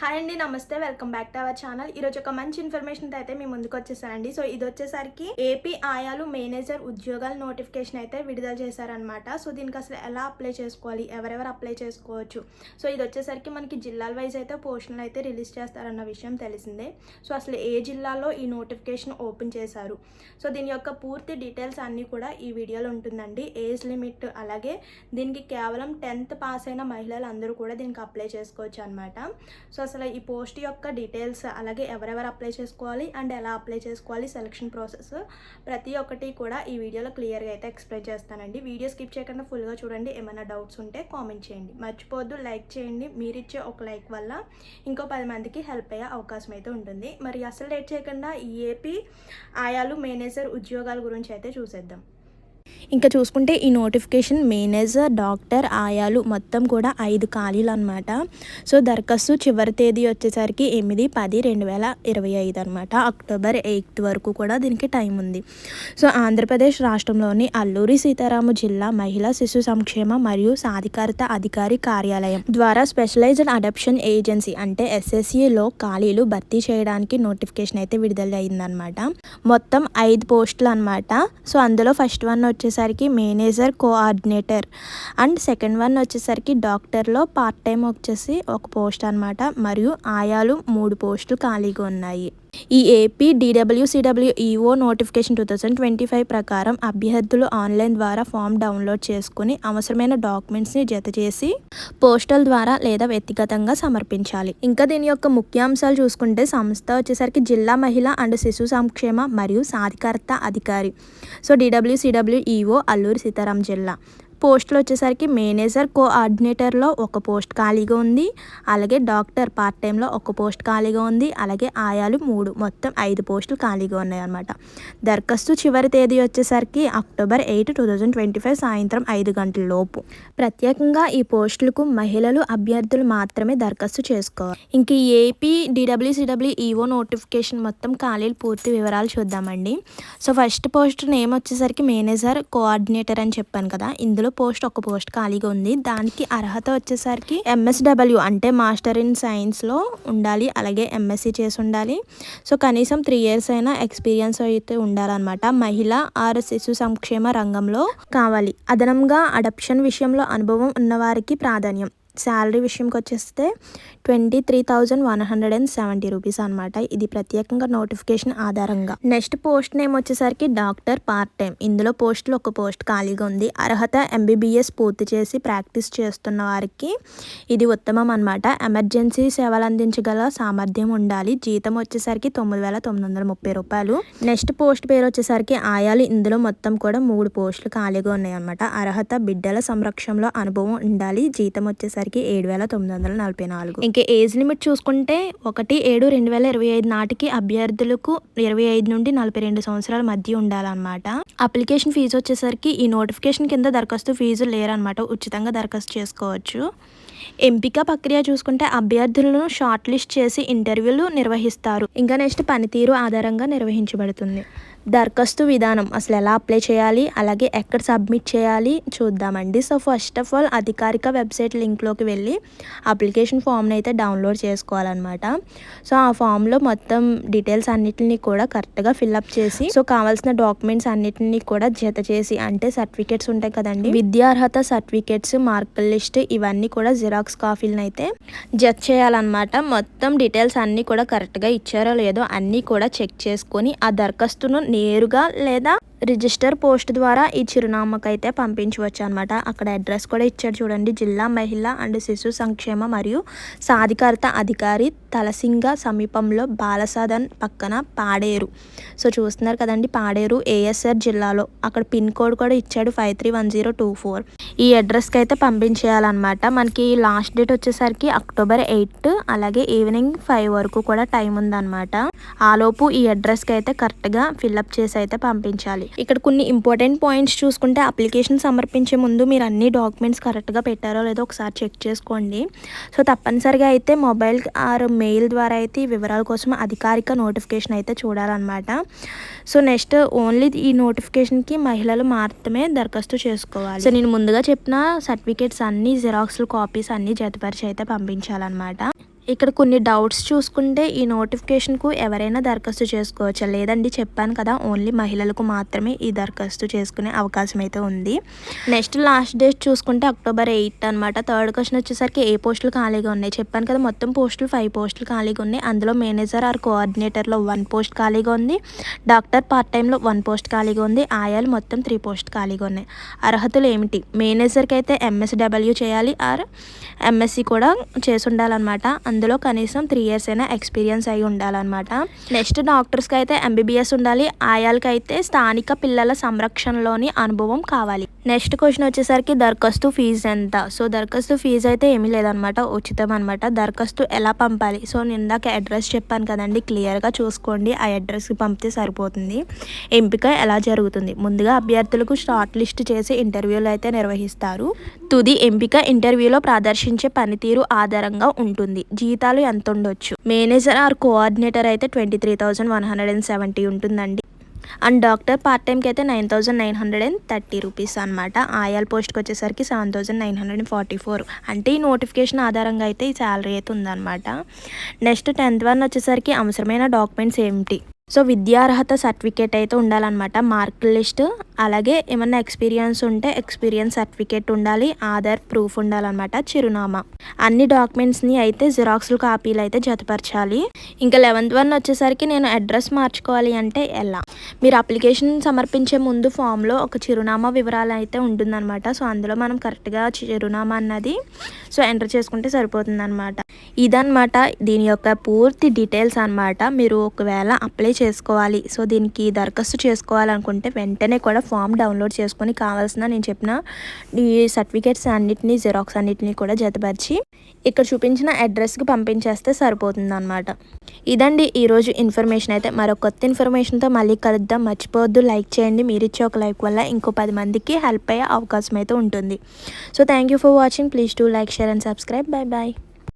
Hi అండి, నమస్తే. Welcome back to our channel. ఈరోజు ఒక మంచి ఇన్ఫర్మేషన్ అయితే మీ ముందుకు వచ్చేసానండి. సో ఇది వచ్చేసరికి ఏపీ ఆయాలు మేనేజర్ ఉద్యోగాల నోటిఫికేషన్ అయితే విడుదల చేశారనమాట. సో దీనికి అసలు ఎలా అప్లై చేసుకోవాలి, ఎవరెవరు అప్లై చేసుకోవచ్చు, సో ఇది వచ్చేసరికి మనకి జిల్లాల వైజ్ అయితే పోస్టులను అయితే రిలీజ్ చేస్తారన్న విషయం తెలిసిందే. సో అసలు ఏ జిల్లాలో ఈ నోటిఫికేషన్ ఓపెన్ చేశారు, సో దీని యొక్క పూర్తి డీటెయిల్స్ అన్నీ కూడా ఈ వీడియోలో ఉంటుందండి. ఏజ్ లిమిట్, అలాగే దీనికి కేవలం 10th పాస్ అయిన మహిళలు అందరూ కూడా దీనికి అప్లై చేసుకోవచ్చు అనమాట. సో అసలు ఈ పోస్ట్ యొక్క డీటెయిల్స్, అలాగే ఎవరెవరు అప్లై చేసుకోవాలి అండ్ ఎలా అప్లై చేసుకోవాలి, సెలక్షన్ ప్రాసెస్ ప్రతి ఒక్కటి కూడా ఈ వీడియోలో క్లియర్గా అయితే ఎక్స్ప్లెయిన్ చేస్తానండి. వీడియో స్కిప్ చేయకుండా ఫుల్గా చూడండి. ఏమైనా డౌట్స్ ఉంటే కామెంట్ చేయండి, మర్చిపోవద్దు లైక్ చేయండి. మీరు ఇచ్చే ఒక లైక్ వల్ల ఇంకో 10 మందికి హెల్ప్ అయ్యే అవకాశం అయితే ఉంటుంది. మరి అసలు లేట్ చేయకుండా ఈ ఏపీ ఆయాలు మేనేజర్ ఉద్యోగాల గురించి అయితే చూసేద్దాం. ఇంకా చూసుకుంటే ఈ నోటిఫికేషన్ మేనేజర్, డాక్టర్, ఆయాలు మొత్తం కూడా 5 ఖాళీలు అనమాట. సో దరఖాస్తు చివరి తేదీ వచ్చేసరికి 8/10/2025 అనమాట. అక్టోబర్ 8 వరకు కూడా దీనికి టైం ఉంది. సో ఆంధ్రప్రదేశ్ రాష్ట్రంలోని అల్లూరి సీతారామ జిల్లా మహిళా శిశు సంక్షేమ మరియు సాధికారత అధికారి కార్యాలయం ద్వారా స్పెషలైజ్డ్ అడాప్షన్ ఏజెన్సీ అంటే SSAలో ఖాళీలు భర్తీ చేయడానికి నోటిఫికేషన్ అయితే విడుదల అయిందనమాట. మొత్తం 5 పోస్టులు అనమాట. సో అందులో ఫస్ట్ వన్ వచ్చేసరికి manager coordinator and second one వచ్చేసరికి డాక్టర్లో పార్ట్ టైం వచ్చేసి ఒక పోస్ట్ అనమాట. మరియు ఆయాలు 3 పోస్టులు ఖాళీగా ఉన్నాయి. ఈ ఏపీ DWCWEO నోటిఫికేషన్ 2025 ప్రకారం అభ్యర్థులు ఆన్లైన్ ద్వారా ఫామ్ డౌన్లోడ్ చేసుకుని అవసరమైన డాక్యుమెంట్స్ని జతచేసి పోస్టల్ ద్వారా లేదా వ్యక్తిగతంగా సమర్పించాలి. ఇంకా దీని యొక్క ముఖ్యాంశాలు చూసుకుంటే సంస్థ వచ్చేసరికి జిల్లా మహిళా అండ్ శిశు సంక్షేమ మరియు సాధికారత అధికారి. సో DWCWEO అల్లూరి సీతారాం జిల్లా. పోస్టులు వచ్చేసరికి మేనేజర్ కోఆర్డినేటర్లో ఒక పోస్ట్ ఖాళీగా ఉంది, అలాగే డాక్టర్ పార్ట్ టైంలో ఒక పోస్ట్ ఖాళీగా ఉంది, అలాగే ఆయాలు 3, మొత్తం 5 పోస్టులు ఖాళీగా ఉన్నాయి అన్నమాట. దరఖాస్తు చివరి తేదీ వచ్చేసరికి అక్టోబర్ 8, 2025 సాయంత్రం 5 గంటల లోపు. ప్రత్యేకంగా ఈ పోస్టులకు మహిళలు అభ్యర్థులు మాత్రమే దరఖాస్తు చేసుకోవాలి. ఇంక ఈ ఏపీ DWCWEO నోటిఫికేషన్ మొత్తం ఖాళీలు పూర్తి వివరాలు చూద్దామండి. సో ఫస్ట్ పోస్ట్ నేమ్ వచ్చేసరికి మేనేజర్ కోఆర్డినేటర్ అని చెప్పాను కదా. ఇందులో ఒక పోస్ట్ ఖాళీగా ఉంది. దానికి అర్హత వచ్చేసరికి MSW అంటే మాస్టర్ ఇన్ సైన్స్లో ఉండాలి, అలాగే MSc చేసి ఉండాలి. సో కనీసం 3 years అయినా ఎక్స్పీరియన్స్ అయితే ఉండాలన్నమాట. మహిళ ఆర్ శిశు సంక్షేమ రంగంలో కావాలి. అదనంగా అడాప్షన్ విషయంలో అనుభవం ఉన్నవారికి ప్రాధాన్యం. శాలరీ విషయంకి వచ్చేస్తే 23,170 రూపీస్ అనమాట. ఇది ప్రత్యేకంగా నోటిఫికేషన్ ఆధారంగా. నెక్స్ట్ పోస్ట్ నేమ్ వచ్చేసరికి డాక్టర్ పార్ట్ టైం. ఇందులో పోస్టులు ఒక పోస్ట్ ఖాళీగా ఉంది. అర్హత MBBS పూర్తి చేసి ప్రాక్టీస్ చేస్తున్న వారికి ఇది ఉత్తమం అనమాట. ఎమర్జెన్సీ సేవలు అందించగల సామర్థ్యం ఉండాలి. జీతం వచ్చేసరికి 9,930 రూపాయలు. నెక్స్ట్ పోస్ట్ పేరు వచ్చేసరికి ఆయాలి. ఇందులో మొత్తం కూడా 3 పోస్టులు ఖాళీగా ఉన్నాయి అనమాట. అర్హత బిడ్డల సంరక్షణలో అనుభవం ఉండాలి. జీతం వచ్చేసరికి 7,944. ఇంకా ఏజ్ లిమిట్ చూసుకుంటే 1/7/2025 నాటికి అభ్యర్థులకు 25 నుండి 42 సంవత్సరాల మధ్య ఉండాలన్నమాట. అప్లికేషన్ ఫీజు వచ్చేసరికి ఈ నోటిఫికేషన్ కింద దరఖాస్తు ఫీజు లేరనమాట. ఉచితంగా దరఖాస్తు చేసుకోవచ్చు. ఎంపిక ప్రక్రియ చూసుకుంటే అభ్యర్థులను షార్ట్ లిస్ట్ చేసి ఇంటర్వ్యూలు నిర్వహిస్తారు. ఇంకా నెక్స్ట్ పనితీరు ఆధారంగా నిర్వహించబడుతుంది. దరఖాస్తు విధానం అసలు ఎలా అప్లై చేయాలి, అలాగే ఎక్కడ సబ్మిట్ చేయాలి చూద్దామండి. సో ఫస్ట్ ఆఫ్ ఆల్ అధికారిక వెబ్సైట్ లింక్లోకి వెళ్ళి అప్లికేషన్ ఫామ్ని అయితే డౌన్లోడ్ చేసుకోవాలన్నమాట. సో ఆ ఫామ్లో మొత్తం డీటెయిల్స్ అన్నిటిని కూడా కరెక్ట్గా ఫిల్అప్ చేసి, సో కావాల్సిన డాక్యుమెంట్స్ అన్నిటిని కూడా జత చేసి, అంటే సర్టిఫికేట్స్ ఉంటాయి కదండి, విద్యార్హత సర్టిఫికేట్స్, మార్కుల లిస్ట్, ఇవన్నీ కూడా జిరాక్స్ కాపీలను అయితే జత చేయాలన్నమాట. మొత్తం డీటెయిల్స్ అన్నీ కూడా కరెక్ట్గా ఇచ్చారో లేదో అన్నీ కూడా చెక్ చేసుకొని ఆ దరఖాస్తును నేరుగా లేదా రిజిస్టర్ పోస్ట్ ద్వారా ఈ చిరునామాకైతే పంపించవచ్చు అనమాట. అక్కడ అడ్రస్ కూడా ఇచ్చాడు చూడండి. జిల్లా మహిళా అండ్ శిశు సంక్షేమ మరియు సాధికారత అధికారి, తలసింగ సమీపంలో బాలసదన్ పక్కన పాడేరు. సో చూస్తున్నారు కదండి, పాడేరు ASR జిల్లాలో. అక్కడ పిన్ కోడ్ కూడా ఇచ్చాడు 531024. ఈ అడ్రస్కి అయితే పంపించేయాలన్నమాట. మనకి లాస్ట్ డేట్ వచ్చేసరికి అక్టోబర్ 8, అలాగే ఈవినింగ్ 5 వరకు కూడా టైం ఉందన్నమాట. ఆలోపు ఈ అడ్రస్కి అయితే కరెక్ట్గా ఫిల్అప్ చేసి అయితే పంపించాలి. ఇక్కడ కొన్ని ఇంపార్టెంట్ పాయింట్స్ చూసుకుంటే అప్లికేషన్ సమర్పించే ముందు మీరు అన్ని డాక్యుమెంట్స్ కరెక్ట్గా పెట్టారో లేదో ఒకసారి చెక్ చేసుకోండి. సో తప్పనిసరిగా అయితే మొబైల్ ఆర్ మెయిల్ ద్వారా అయితే ఈ వివరాల కోసం అధికారిక నోటిఫికేషన్ అయితే చూడాలన్నమాట. సో నెక్స్ట్ ఓన్లీ ఈ నోటిఫికేషన్కి మహిళలు మాత్రమే దరఖాస్తు చేసుకోవాలి. సో నేను ముందుగా చెప్పిన సర్టిఫికేట్స్ అన్ని జిరాక్స్లు కాపీస్ అన్ని జతపరిచి అయితే పంపించాలన్నమాట. ఇక్కడ కొన్ని డౌట్స్ చూసుకుంటే ఈ నోటిఫికేషన్కు ఎవరైనా దరఖాస్తు చేసుకోవచ్చా? లేదండి, చెప్పాను కదా, ఓన్లీ మహిళలకు మాత్రమే ఈ దరఖాస్తు చేసుకునే అవకాశం అయితే ఉంది. నెక్స్ట్ లాస్ట్ డేట్ చూసుకుంటే October 8 అనమాట. థర్డ్ క్వశ్చన్ వచ్చేసరికి ఏ పోస్టులు ఖాళీగా ఉన్నాయి? చెప్పాను కదా, మొత్తం పోస్టులు 5 పోస్టులు ఖాళీగా ఉన్నాయి. అందులో మేనేజర్ ఆర్ కోఆర్డినేటర్లో 1 పోస్ట్ ఖాళీగా ఉంది. డాక్టర్ పార్ట్ టైంలో 1 పోస్ట్ ఖాళీగా ఉంది. ఆయాలు మొత్తం 3 పోస్ట్ ఖాళీగా ఉన్నాయి. అర్హతలు ఏమిటి? మేనేజర్కి అయితే MSW చేయాలి ఆర్ MSc కూడా చేసి ఉండాలన్నమాట. అందులో కనీసం 3 years అయినా ఎక్స్పీరియన్స్ అయి ఉండాలన్నమాట. నెక్స్ట్ డాక్టర్స్కి అయితే MBBS ఉండాలి. ఆయాలకి అయితే స్థానిక పిల్లల సంరక్షణలోని అనుభవం కావాలి. నెక్స్ట్ క్వశ్చన్ వచ్చేసరికి దరఖాస్తు ఫీజు ఎంత? సో దరఖాస్తు ఫీజు అయితే ఏమీ లేదనమాట, ఉచితం అనమాట. దరఖాస్తు ఎలా పంపాలి? సో నేను ఇందాక అడ్రస్ చెప్పాను కదండి, క్లియర్గా చూసుకోండి. ఆ అడ్రస్కి పంపితే సరిపోతుంది. ఎంపిక ఎలా జరుగుతుంది? ముందుగా అభ్యర్థులకు షార్ట్ లిస్ట్ చేసి ఇంటర్వ్యూలు అయితే నిర్వహిస్తారు. తుది ఎంపిక ఇంటర్వ్యూలో ప్రదర్శించే పనితీరు ఆధారంగా ఉంటుంది. జీతాలు ఎంత ఉండొచ్చు? మేనేజర్ ఆర్ కోఆర్డినేటర్ అయితే 23,170 ఉంటుందండి. అండ్ డాక్టర్ పార్ట్ టైంకి అయితే 9,930 రూపీస్ అనమాట. ఆయాల్ పోస్ట్కి వచ్చేసరికి 7,944. అంటే ఈ నోటిఫికేషన్ ఆధారంగా అయితే ఈ శాలరీ అయితే ఉందన్నమాట. నెక్స్ట్ 10th వన్ వచ్చేసరికి అవసరమైన డాక్యుమెంట్స్ ఏమిటి? సో విద్యార్హత సర్టిఫికేట్ అయితే ఉండాలన్నమాట. మార్క్ లిస్ట్, అలాగే ఏమన్నా ఎక్స్పీరియన్స్ ఉంటే ఎక్స్పీరియన్స్ సర్టిఫికేట్ ఉండాలి. ఆధార్ ప్రూఫ్ ఉండాలన్నమాట. చిరునామా, అన్ని డాక్యుమెంట్స్ని అయితే జిరాక్స్లు కాపీలు అయితే జతపరచాలి. ఇంకా 11th వన్ వచ్చేసరికి నేను అడ్రస్ మార్చుకోవాలి అంటే ఎలా? మీరు అప్లికేషన్ సమర్పించే ముందు ఫామ్లో ఒక చిరునామా వివరాలు అయితే ఉంటుందన్నమాట. సో అందులో మనం కరెక్ట్గా చిరునామా అన్నది సో ఎంటర్ చేసుకుంటే సరిపోతుంది అనమాట. ఇదన్నమాట దీని యొక్క పూర్తి డీటెయిల్స్ అనమాట. మీరు ఒకవేళ అప్లై చేసుకోవాలి, సో దీనికి దరఖాస్తు చేసుకోవాలనుకుంటే వెంటనే కూడా ఫామ్ డౌన్లోడ్ చేసుకొని కావాల్సిన నేను చెప్పిన ఈ సర్టిఫికేట్స్ అన్నిటినీ జిరాక్స్ అన్నిటినీ కూడా జతపరిచి ఇక్కడ చూపించిన అడ్రస్కి పంపించేస్తే సరిపోతుంది అనమాట. ఇదండి ఈరోజు ఇన్ఫర్మేషన్ అయితే. మరో కొత్త ఇన్ఫర్మేషన్తో మళ్ళీ కలుద్దాం. మర్చిపోవద్దు లైక్ చేయండి. మీరు ఇచ్చే ఒక లైక్ వల్ల ఇంకో 10 మందికి హెల్ప్ అయ్యే అవకాశం అయితే ఉంటుంది. So thank you for watching. Please do like, share and subscribe. Bye bye.